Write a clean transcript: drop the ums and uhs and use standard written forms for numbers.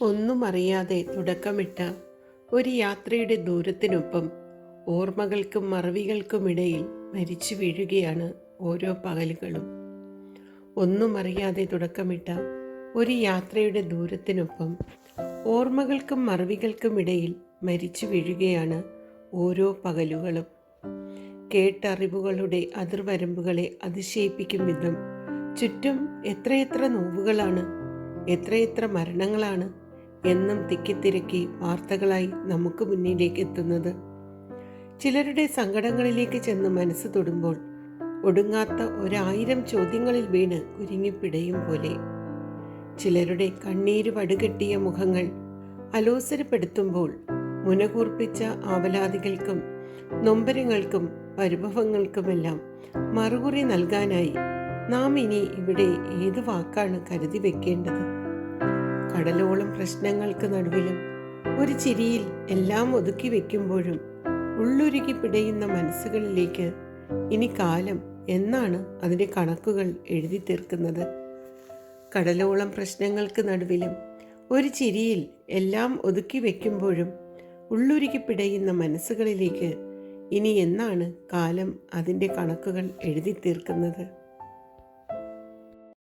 ഒന്നും അറിയാതെ തുടക്കമിട്ട ഒരു യാത്രയുടെ ദൂരത്തിനൊപ്പം ഓർമ്മകൾക്കും മറവികൾക്കുമിടയിൽ മരിച്ചു വീഴുകയാണ് ഓരോ പകലുകളും. ഒന്നും അറിയാതെ തുടക്കമിട്ട ഒരു യാത്രയുടെ ദൂരത്തിനൊപ്പം ഓർമ്മകൾക്കും മറവികൾക്കുമിടയിൽ മരിച്ചു വീഴുകയാണ് ഓരോ പകലുകളും. കേട്ടറിവുകളുടെ അതിർവരമ്പുകളെ അതിശയിപ്പിക്കും വിധം ചുറ്റും എത്രയെത്ര നോവുകളാണ്, എത്രയെത്ര മരണങ്ങളാണ് എന്നും തിക്കിത്തിരക്കി വാർത്തകളായി നമുക്ക് മുന്നിലേക്ക് എത്തുന്നത്. ചിലരുടെ സങ്കടങ്ങളിലേക്ക് ചെന്ന് മനസ്സ് തൊടുമ്പോൾ ഒടുങ്ങാത്ത 1000 ചോദ്യങ്ങളിൽ വീണ് കുരുങ്ങിപ്പിടയും പോലെ. ചിലരുടെ കണ്ണീര് വടുകെട്ടിയ മുഖങ്ങൾ അലോസരപ്പെടുത്തുമ്പോൾ മുനകൂർപ്പിച്ച ആവലാതികൾക്കും നൊമ്പരങ്ങൾക്കും പരിഭവങ്ങൾക്കുമെല്ലാം മറുകുറി നൽകാനായി നാം ഇനി ഇവിടെ ഏത് വാക്കാണ് കരുതി വെക്കേണ്ടത്? കടലോളം പ്രശ്നങ്ങൾക്ക് നടുവിലും ഒരു ചിരിയിൽ എല്ലാം ഒതുക്കി വെക്കുമ്പോഴും ഉള്ളുരുകി പിടയുന്ന മനസ്സുകളിലേക്ക് ഇനി കാലം എന്നാണ് അതിൻ്റെ കണക്കുകൾ എഴുതി തീർക്കുന്നത്? കടലോളം പ്രശ്നങ്ങൾക്ക് നടുവിലും ഒരു ചിരിയിൽ എല്ലാം ഒതുക്കി വെക്കുമ്പോഴും ഉള്ളുരുകി പിടയുന്ന മനസ്സുകളിലേക്ക് ഇനി എന്നാണ് കാലം അതിൻ്റെ കണക്കുകൾ എഴുതി തീർക്കുന്നത്?